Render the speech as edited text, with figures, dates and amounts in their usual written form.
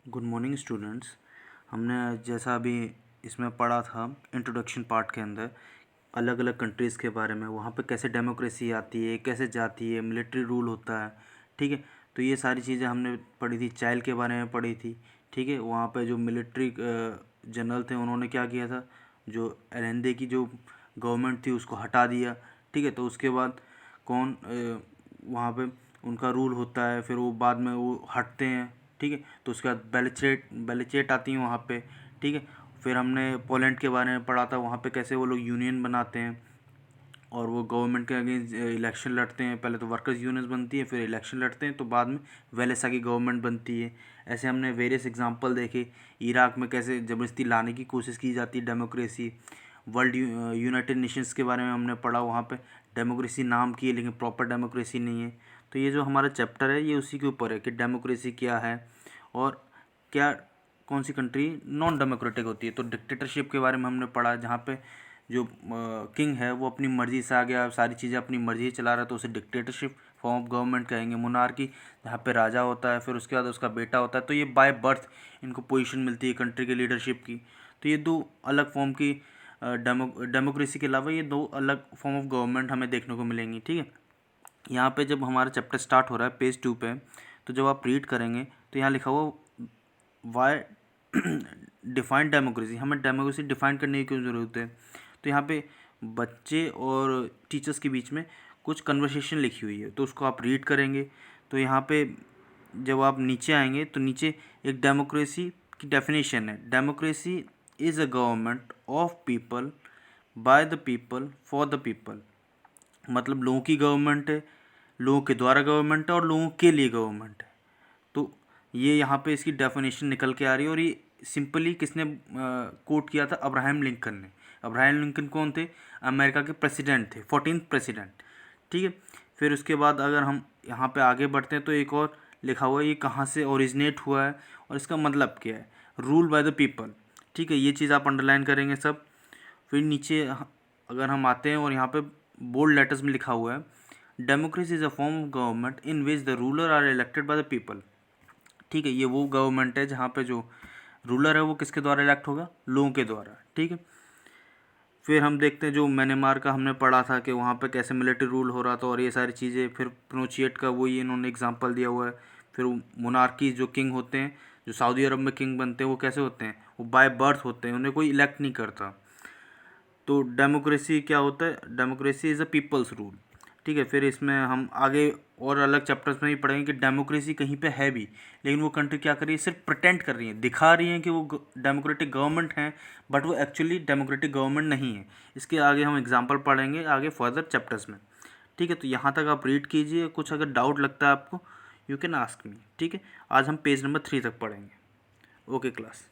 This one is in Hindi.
Good morning students. हमने जैसा अभी इसमें पढ़ा था इंट्रोडक्शन पार्ट के अंदर अलग अलग कंट्रीज़ के बारे में, वहाँ पे कैसे डेमोक्रेसी आती है, कैसे जाती है, मिलिट्री रूल होता है। ठीक है, तो ये सारी चीज़ें हमने पढ़ी थी। चाइल के बारे में पढ़ी थी। ठीक है, वहाँ पे जो मिलिट्री जनरल थे उन्होंने क्या किया था, जो अलेंदे की जो गवर्नमेंट थी उसको हटा दिया। ठीक है, तो उसके बाद कौन वहाँ पे उनका रूल होता है, फिर वो बाद में वो हटते हैं। ठीक है, तो उसके बाद बैलिचेट आती हैं वहाँ पे। ठीक है, फिर हमने पोलैंड के बारे में पढ़ा था, वहाँ पे कैसे वो लोग यूनियन बनाते हैं और वो गवर्नमेंट के अगेंस्ट इलेक्शन लड़ते हैं। पहले तो वर्कर्स यूनियन बनती है, फिर इलेक्शन लड़ते हैं, तो बाद में वेलेसा की गवर्नमेंट बनती है। ऐसे हमने वेरियस एग्जांपल देखे। इराक में कैसे ज़बरदस्ती लाने की कोशिश की जाती है डेमोक्रेसी। वर्ल्ड यूनाइटेड नेशंस के बारे में हमने पढ़ा, वहाँ पे डेमोक्रेसी नाम की है लेकिन प्रॉपर डेमोक्रेसी नहीं है। तो ये जो हमारा चैप्टर है ये उसी के ऊपर है कि डेमोक्रेसी क्या है और क्या कौन सी कंट्री नॉन डेमोक्रेटिक होती है। तो डिक्टेटरशिप के बारे में हमने पढ़ा, जहाँ पे जो किंग है वो अपनी मर्ज़ी से आ गया, सारी चीज़ें अपनी मर्ज़ी से चला रहा है, तो उसे डिक्टेटरशिप फॉर्म ऑफ गवर्नमेंट कहेंगे। मोनार्की जहाँ पे राजा होता है, फिर उसके बाद उसका बेटा होता है, तो ये बाय बर्थ इनको पोजीशन मिलती है कंट्री के लीडरशिप की। तो ये दो अलग फॉर्म की डेमोक्रेसी के अलावा ये दो अलग फॉर्म ऑफ गवर्नमेंट हमें देखने को मिलेंगी। ठीक है, यहाँ पे जब हमारा चैप्टर स्टार्ट हो रहा है पेज 2 पे, तो जब आप रीड करेंगे तो यहाँ लिखा हुआ वाई डिफाइंड डेमोक्रेसी, हमें डेमोक्रेसी डिफाइन करने की क्यों ज़रूरत है। तो यहाँ पे बच्चे और टीचर्स के बीच में कुछ कन्वर्सेशन लिखी हुई है, तो उसको आप रीड करेंगे। तो यहाँ पे जब आप नीचे आएंगे तो नीचे एक डेमोक्रेसी की डेफिनेशन है। Democracy is a government of people bye the people for the people. मतलब लोगों की गवर्नमेंट है, लोगों के द्वारा गवर्नमेंट है और लोगों के लिए गवर्नमेंट है। तो ये यहाँ पे इसकी डेफिनेशन निकल के आ रही है। और ये सिंपली किसने कोट किया था? अब्राहम लिंकन ने। अब्राहम लिंकन कौन थे? अमेरिका के प्रेसिडेंट थे, 14th प्रेसिडेंट। ठीक है, फिर उसके बाद अगर हम यहाँ पे आगे बढ़ते हैं तो एक और लिखा हुआ है ये कहाँ से ओरिजिनेट हुआ है और इसका मतलब क्या है। Rule by the people. ठीक है, ये चीज़ आप अंडरलाइन करेंगे सब। फिर नीचे अगर हम आते हैं और यहाँ पे बोल्ड लेटर्स में लिखा हुआ है, democracy is a form of government in which the ruler are elected by the people. ठीक है, ये वो गवर्नमेंट है जहाँ पे जो रूलर है वो किसके द्वारा इलेक्ट होगा? लोगों के द्वारा। ठीक है, फिर हम देखते हैं जो म्यांमार का हमने पढ़ा था कि वहाँ पे कैसे मिलिट्री रूल हो रहा था और ये सारी चीज़ें। फिर प्रोचिएट का वही इन्होंने एग्जांपल दिया हुआ है। फिर मोनार्की जो किंग होते हैं, जो सऊदी अरब में किंग बनते हैं, वो कैसे होते हैं? वो बाय बर्थ होते हैं, उन्हें कोई इलेक्ट नहीं करता। तो डेमोक्रेसी क्या होता है? Democracy is a people's rule. ठीक है, फिर इसमें हम आगे और अलग चैप्टर्स में भी पढ़ेंगे कि डेमोक्रेसी कहीं पे है भी, लेकिन वो कंट्री क्या कर रही है? सिर्फ प्रिटेंड कर रही है, दिखा रही है कि वो डेमोक्रेटिक गवर्नमेंट है, बट वो एक्चुअली डेमोक्रेटिक गवर्नमेंट नहीं है। इसके आगे हम एग्जांपल पढ़ेंगे आगे फर्दर चैप्टर्स में। ठीक है, तो यहाँ तक आप रीड कीजिए। कुछ अगर डाउट लगता है आपको, यू कैन आस्क मी। ठीक है, आज हम पेज नंबर 3 तक पढ़ेंगे। Okay class.